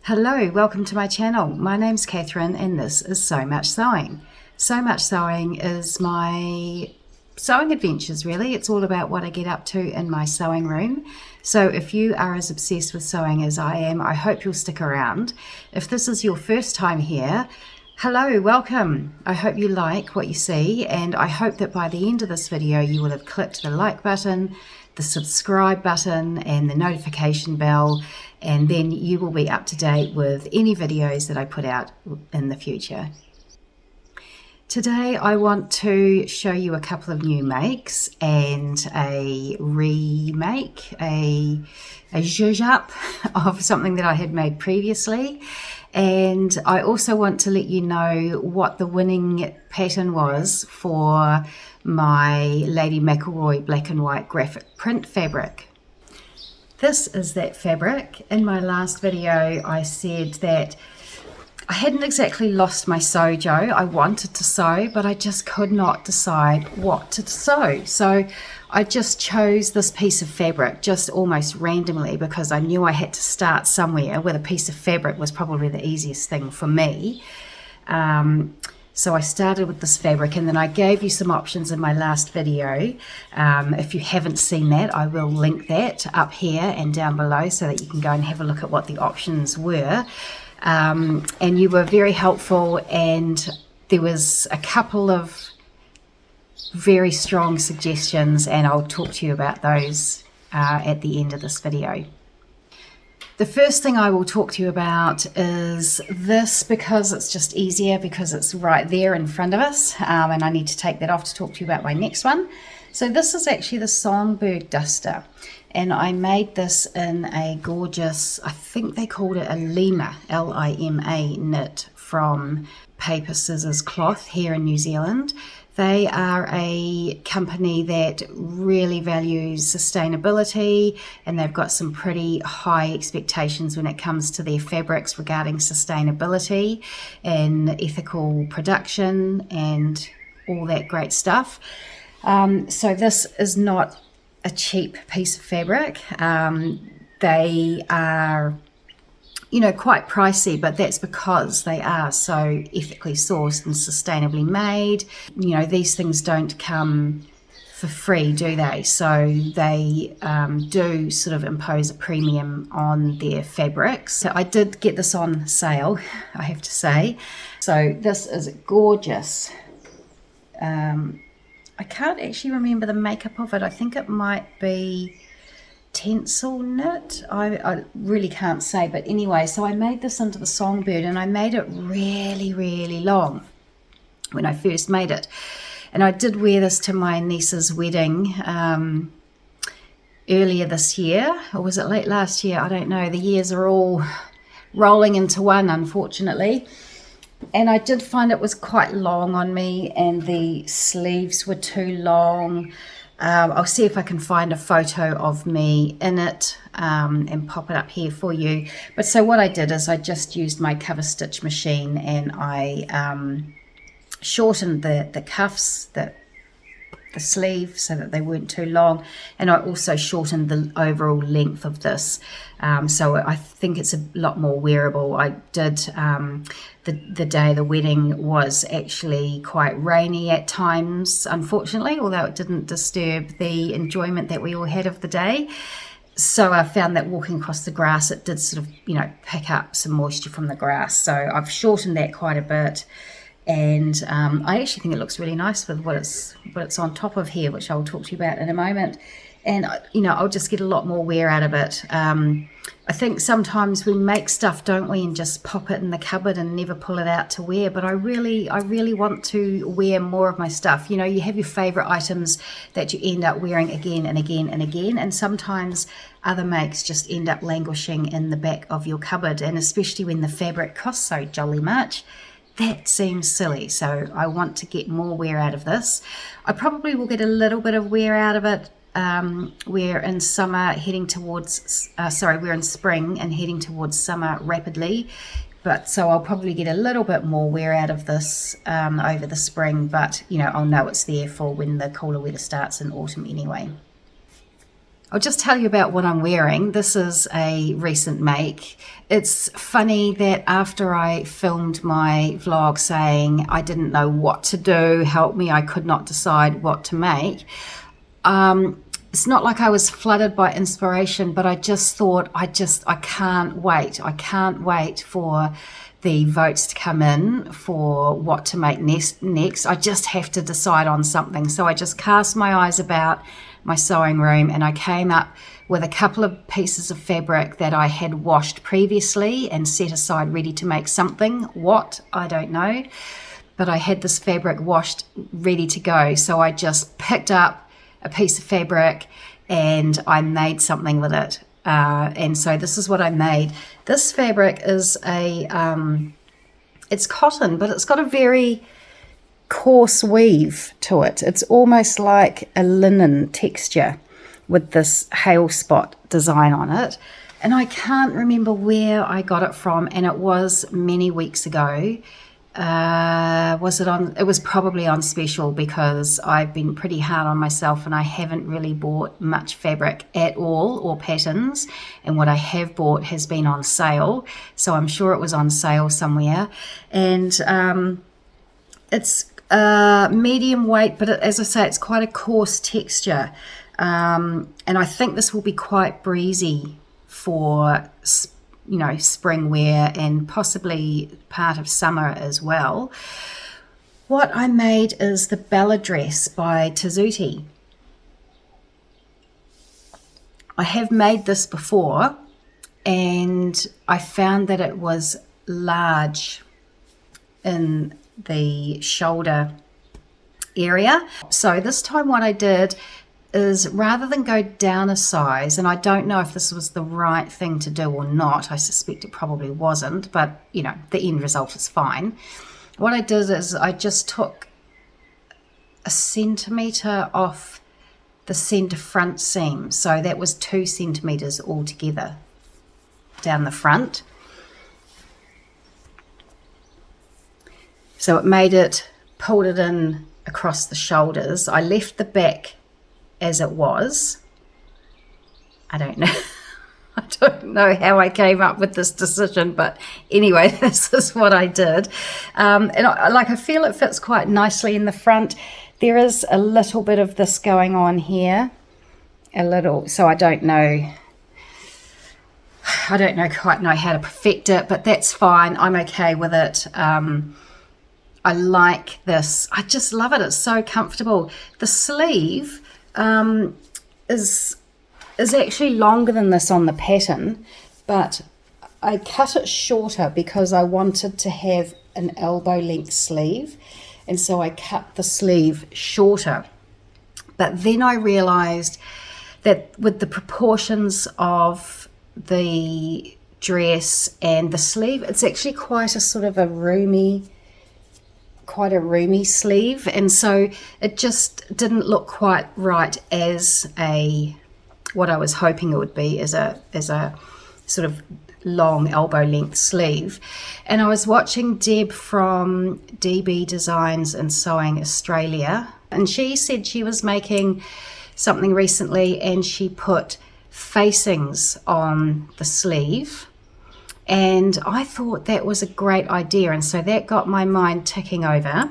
Hello, welcome to my channel. My name's Catherine and this is So Much Sewing. So Much Sewing is my sewing adventures really. It's all about what I get up to in my sewing room. So if you are as obsessed with sewing as I am, I hope you'll stick around. If this is your first time here, hello, welcome. I hope you like what you see and I hope that by the end of this video you will have clicked the like button, the subscribe button and the notification bell, and then you will be up to date with any videos that I put out in the future. Today I want to show you a couple of new makes and a remake, a zhuzh up of something that I had made previously. And I also want to let you know what the winning pattern was for my Lady McElroy black and white graphic print fabric. This is that fabric. In my last video I said that I hadn't exactly lost my sojo. I wanted to sew, but I just could not decide what to sew. So I just chose this piece of fabric just almost randomly because I knew I had to start somewhere where the piece of fabric was probably the easiest thing for me. So I started with this fabric and then I gave you some options in my last video. If you haven't seen that, I will link that up here and down below so that you can go and have a look at what the options were. And you were very helpful, and there was a couple of very strong suggestions, and I'll talk to you about those at the end of this video. The first thing I will talk to you about is this, because it's just easier, because it's right there in front of us, and I need to take that off to talk to you about my next one. So this is actually the Songbird duster, and I made this in a gorgeous, I think they called it a Lima, L-I-M-A knit from Paper Scissors Cloth here in New Zealand. They are a company that really values sustainability, and they've got some pretty high expectations when it comes to their fabrics regarding sustainability and ethical production and all that great stuff. So this is not a cheap piece of fabric. They are, you know, quite pricey, but that's because they are so ethically sourced and sustainably made. You know, these things don't come for free, do they? So they do sort of impose a premium on their fabrics. So I did get this on sale, I have to say. So this is gorgeous. I can't actually remember the makeup of it. I think it might be tencel knit. I really can't say, but anyway, so I made this into the Songbird, and I made it really long when I first made it. And I did wear this to my niece's wedding earlier this year, or was it late last year? I don't know. The years are all rolling into one, unfortunately. And I did find it was quite long on me, and the sleeves were too long. I'll see if I can find a photo of me in it and pop it up here for you. But so what I did is I just used my cover stitch machine, and I shortened the cuffs, the sleeve, so that they weren't too long, and I also shortened the overall length of this, so I think it's a lot more wearable. I did the day of the wedding was actually quite rainy at times, unfortunately, although it didn't disturb the enjoyment that we all had of the day. So I found that walking across the grass, it did sort of, you know, pick up some moisture from the grass, so I've shortened that quite a bit. And I actually think it looks really nice with what it's on top of here, which I'll talk to you about in a moment. And, you know, I'll just get a lot more wear out of it. I think sometimes we make stuff, don't we, and just pop it in the cupboard and never pull it out to wear. But I really want to wear more of my stuff. You know, you have your favorite items that you end up wearing again and again and again. And sometimes other makes just end up languishing in the back of your cupboard. And especially when the fabric costs so jolly much, that seems silly. So I want to get more wear out of this. I probably will get a little bit of wear out of it. We're in summer heading towards, we're in spring and heading towards summer rapidly. But so I'll probably get a little bit more wear out of this over the spring. But, you know, I'll know it's there for when the cooler weather starts in autumn anyway. I'll just tell you about what I'm wearing. This is a recent make. It's funny that after I filmed my vlog saying I didn't know what to do, help me, I could not decide what to make. It's not like I was flooded by inspiration, but I just thought, I can't wait. I can't wait for the votes to come in for what to make next. I just have to decide on something. So I just cast my eyes about my sewing room and I came up with a couple of pieces of fabric that I had washed previously and set aside ready to make something. What? I don't know. But I had this fabric washed ready to go. So I just picked up a piece of fabric and I made something with it. And so this is what I made. This fabric is it's cotton, but it's got a very coarse weave to it. It's almost like a linen texture with this hail spot design on it. And I can't remember where I got it from, and it was many weeks ago. It was probably on special because I've been pretty hard on myself and I haven't really bought much fabric at all or patterns, and what I have bought has been on sale, so I'm sure it was on sale somewhere. And it's medium weight, but as I say, it's quite a coarse texture, and I think this will be quite breezy for spring wear and possibly part of summer as well. What I made is the Bella dress by Tessuti. I have made this before and I found that it was large in the shoulder area. So this time what I did is, rather than go down a size, and I don't know if this was the right thing to do or not, I suspect it probably wasn't, but the end result is fine. What I did is I just took 1 centimetre off the centre front seam, so that was 2 centimetres altogether down the front. So it pulled it in across the shoulders. I left the back as it was. I don't know. I don't know how I came up with this decision, but anyway, this is what I did. And I feel it fits quite nicely in the front. There is a little bit of this going on here, so I don't quite know how to perfect it, but that's fine. I'm okay with it. I like this. I just love it. It's so comfortable. The sleeve is actually longer than this on the pattern, but I cut it shorter because I wanted to have an elbow length sleeve, and so I cut the sleeve shorter. But then I realized that with the proportions of the dress and the sleeve, it's actually quite a sort of a roomy sleeve, and so it just didn't look quite right as what I was hoping it would be as a sort of long elbow length sleeve. And I was watching Deb from DB Designs and Sewing Australia, and she said she was making something recently and she put facings on the sleeve. And I thought that was a great idea, and so that got my mind ticking over.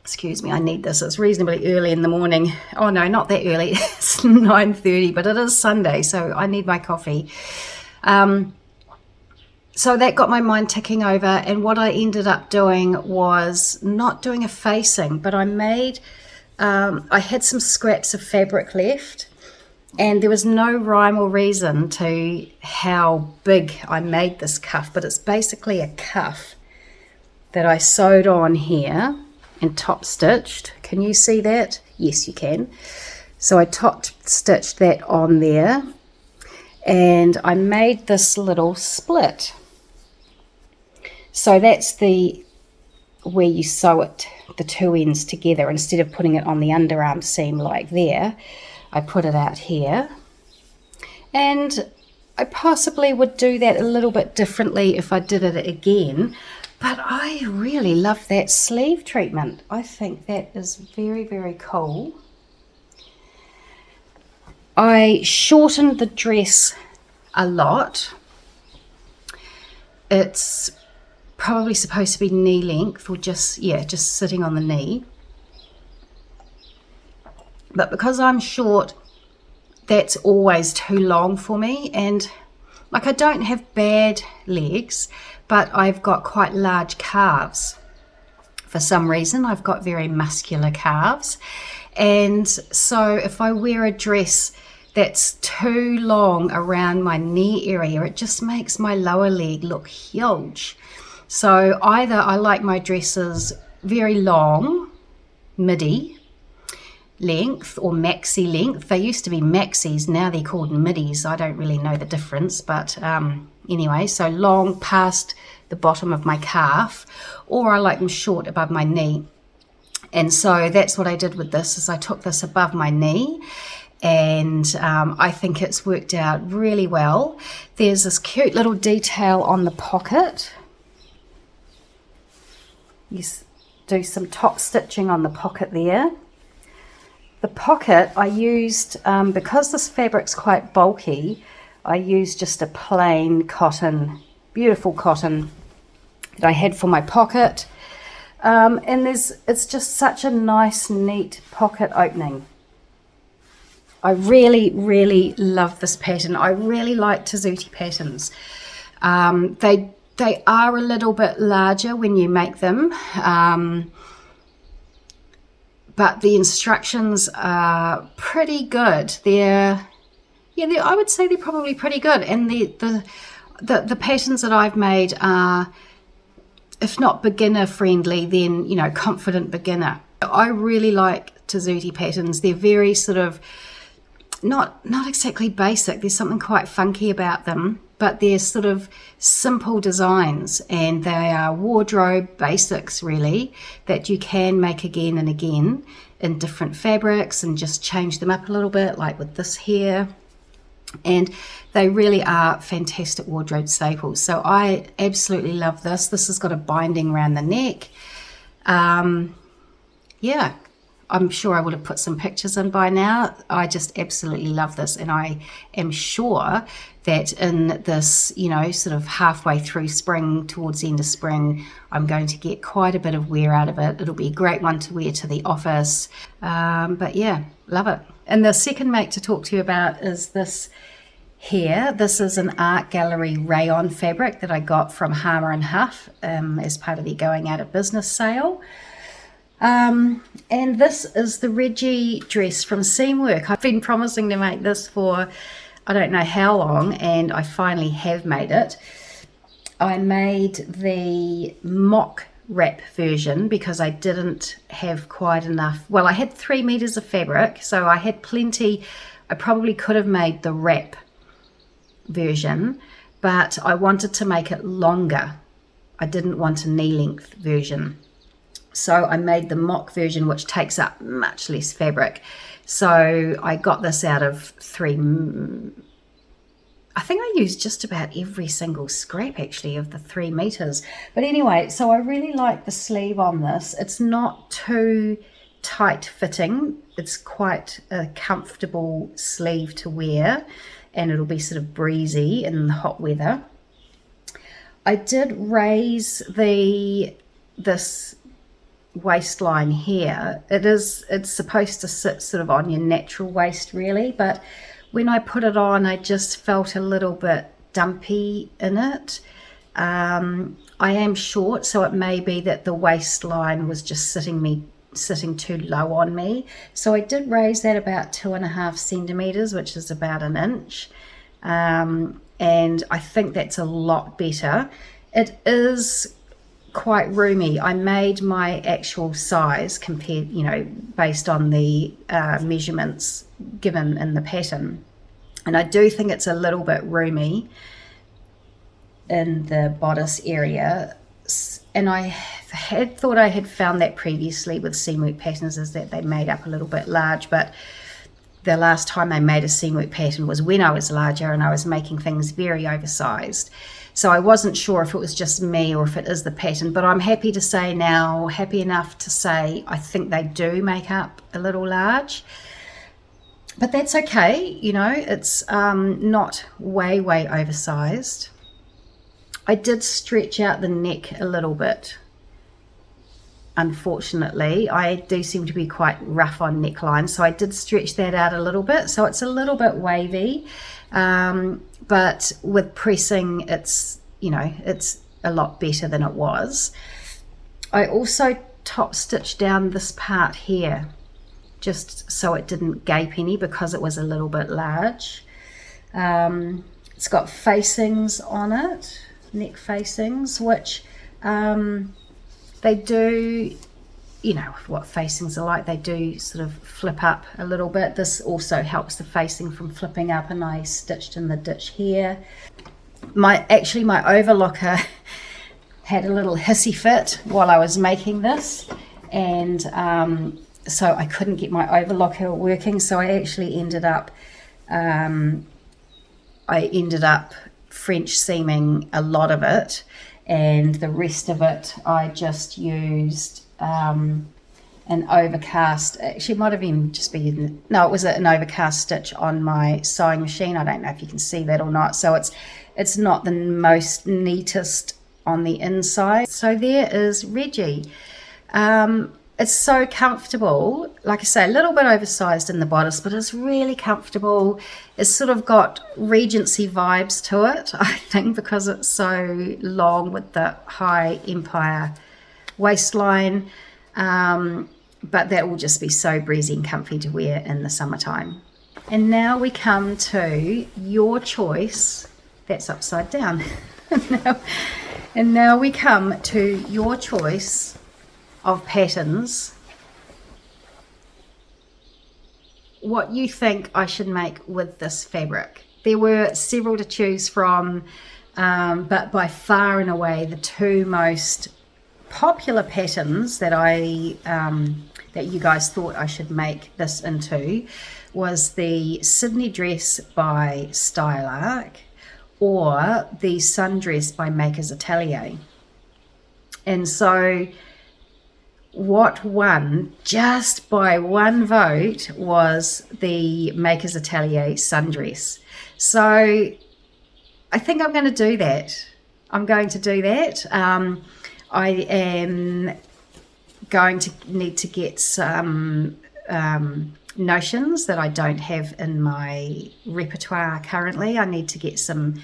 Excuse me, I need this. It's reasonably early in the morning. Oh no, not that early. It's 9:30, but it is Sunday, so I need my coffee. So that got my mind ticking over, and what I ended up doing was not doing a facing, but I had some scraps of fabric left, and there was no rhyme or reason to how big I made this cuff, but it's basically a cuff that I sewed on here and top stitched. Can you see that? Yes, you can. So I top stitched that on there, and I made this little split. So that's where you sew it, the two ends together. Instead of putting it on the underarm seam like there, I put it out here. And I possibly would do that a little bit differently if I did it again, but I really love that sleeve treatment. I think that is very, very cool. I shortened the dress a lot. It's probably supposed to be knee length, or just sitting on the knee. But because I'm short, that's always too long for me. And like, I don't have bad legs, but I've got quite large calves. For some reason, I've got very muscular calves. And so if I wear a dress that's too long around my knee area, it just makes my lower leg look huge. So either I like my dresses very long, midi length, or maxi length. They used to be maxis, now they're called midis. I don't really know the difference, but anyway, so long past the bottom of my calf, or I like them short above my knee. And so that's what I did with this, is I took this above my knee, and I think it's worked out really well. There's this cute little detail on the pocket. You do some top stitching on the pocket there. The pocket I used, because this fabric's quite bulky, I used just a plain cotton, beautiful cotton that I had for my pocket. And it's just such a nice, neat pocket opening. I really, really love this pattern. I really like Tessuti patterns. They are a little bit larger when you make them. But the instructions are pretty good. I would say they're probably pretty good. And the patterns that I've made are, if not beginner friendly, then, you know, confident beginner. I really like Tessuti patterns. They're very sort of not exactly basic. There's something quite funky about them, but they're sort of simple designs, and they are wardrobe basics really, that you can make again and again in different fabrics and just change them up a little bit, like with this here. And they really are fantastic wardrobe staples. So I absolutely love this. This has got a binding around the neck. Yeah, I'm sure I would have put some pictures in by now. I just absolutely love this, and I am sure that in this, you know, sort of halfway through spring, towards the end of spring, I'm going to get quite a bit of wear out of it. It'll be a great one to wear to the office. But yeah, love it. And the second make to talk to you about is this here. This is an art gallery rayon fabric that I got from Harmer and Huff as part of their going out of business sale. And this is the Reggie dress from Seamwork. I've been promising to make this for I don't know how long, and I finally have made it. I made the mock wrap version because I didn't have quite enough. Well, I had 3 meters of fabric, so I had plenty. I probably could have made the wrap version, but I wanted to make it longer. I didn't want a knee length version. So I made the mock version, which takes up much less fabric. So I got this out of 3, I think I used just about every single scrap actually of the 3 meters. But anyway, so I really like the sleeve on this. It's not too tight fitting. It's quite a comfortable sleeve to wear, and it'll be sort of breezy in the hot weather. I did raise this waistline here. It's supposed to sit sort of on your natural waist really, but when I put it on I just felt a little bit dumpy in it. I am short, so it may be that the waistline was just sitting too low on me, so I did raise that about 2.5 centimeters, which is about 1 inch, and I think that's a lot better. It is quite roomy. I made my actual size compared, you know, based on the measurements given in the pattern, and I do think it's a little bit roomy in the bodice area, and I had thought I had found that previously with seamwork patterns, is that they made up a little bit large, but the last time I made a seamwork pattern was when I was larger and I was making things very oversized. So I wasn't sure if it was just me or if it is the pattern, but I'm happy to say now, happy enough to say, I think they do make up a little large. but that's okay, you know, it's not way oversized. I did stretch out the neck a little bit. Unfortunately, I do seem to be quite rough on neckline, so I did stretch that out a little bit, so it's a little bit wavy, but with pressing, it's, you know, it's a lot better than it was. I also top stitched down this part here just so it didn't gape any because it was a little bit large. It's got facings on it, neck facings, which they do, you know what facings are like, they do sort of flip up a little bit. This also helps the facing from flipping up, and I stitched in the ditch here. My overlocker had a little hissy fit while I was making this, and so I couldn't get my overlocker working, so I actually ended up French seaming a lot of it, and the rest of it I just used an overcast. Actually, it might have been just been, no, it was an overcast stitch on my sewing machine. I don't know if you can see that or not, so it's not the most neatest on the inside. So there is Reggie. It's so comfortable. Like I say, a little bit oversized in the bodice, but it's really comfortable. It's sort of got Regency vibes to it, I think, because it's so long with the high Empire waistline. But that will just be so breezy and comfy to wear in the summertime. And now we come to your choice. That's upside down. And now we come to your choice of patterns, what you think I should make with this fabric. There were several to choose from, but by far and away the two most popular patterns that that you guys thought I should make this into was the Sydney dress by Style Arc or the sundress by Maker's Atelier. And so what won just by one vote was the Maker's Atelier sundress. So I think I'm going to do that. I am going to need to get some notions that I don't have in my repertoire currently. I need to get some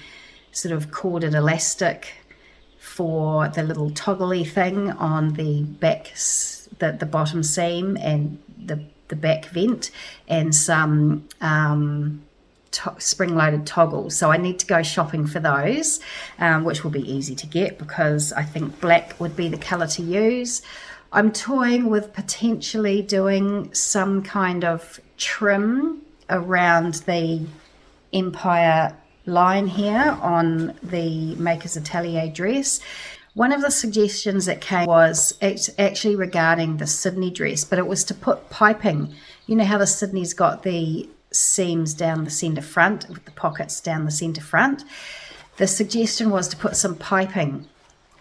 sort of corded elastic for the little toggly thing on the back, the bottom seam and the back vent, and some spring-loaded toggles. So I need to go shopping for those, which will be easy to get because I think black would be the colour to use. I'm toying with potentially doing some kind of trim around the Empire line here on the Maker's Atelier dress. One of the suggestions that came was actually regarding the Sydney dress, but it was to put piping. You know how the Sydney's got the seams down the centre front with the pockets down the centre front? The suggestion was to put some piping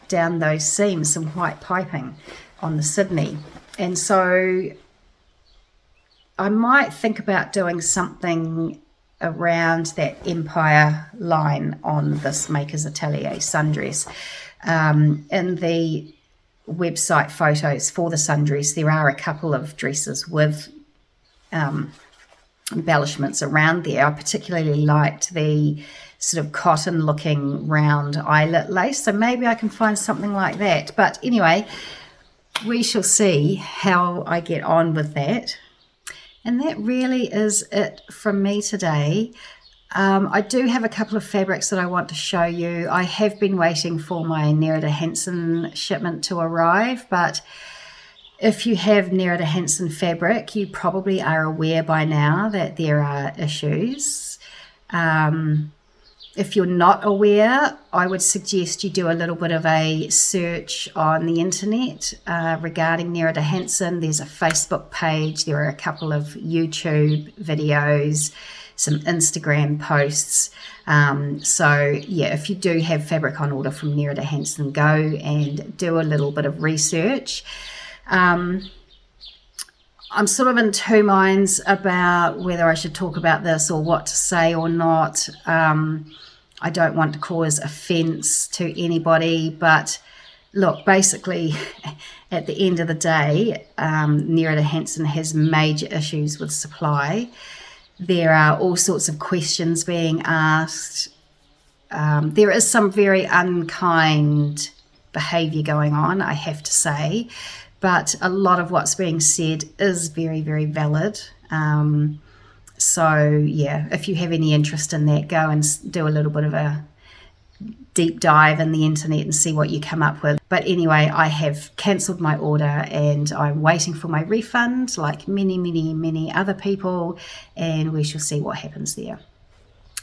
down those seams, some white piping on the Sydney. And so I might think about doing something around that Empire line on this Maker's Atelier sundress. In the website photos for the sundress, there are a couple of dresses with embellishments around there. I particularly liked the sort of cotton looking round eyelet lace, so maybe I can find something like that. But anyway, we shall see how I get on with that. And that really is it from me today. I do have a couple of fabrics that I want to show you. I have been waiting for my Nerida Hansen shipment to arrive, but if you have Nerida Hansen fabric, you probably are aware by now that there are issues. If you're not aware, I would suggest you do a little bit of a search on the internet regarding Nerida Hansen. There's a Facebook page, there are a couple of YouTube videos, some Instagram posts. So yeah, if you do have fabric on order from Nerida Hansen, go and do a little bit of research. I'm sort of in two minds about whether I should talk about this or what to say or not. I don't want to cause offence to anybody, but look, basically, at the end of the day, Nerida Hansen has major issues with supply. There are all sorts of questions being asked. There is some very unkind behaviour going on, I have to say, but a lot of what's being said is very, very valid. So, yeah, if you have any interest in that, go and do a little bit of a deep dive in the internet and see what you come up with. But anyway, I have cancelled my order and I'm waiting for my refund like many, many, many other people, and we shall see what happens there.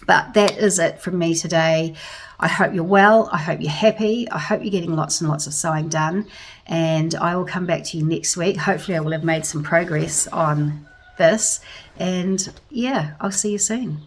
But that is it from me today. I hope you're well. I hope you're happy. I hope you're getting lots and lots of sewing done. And I will come back to you next week. Hopefully I will have made some progress on this. And yeah, I'll see you soon.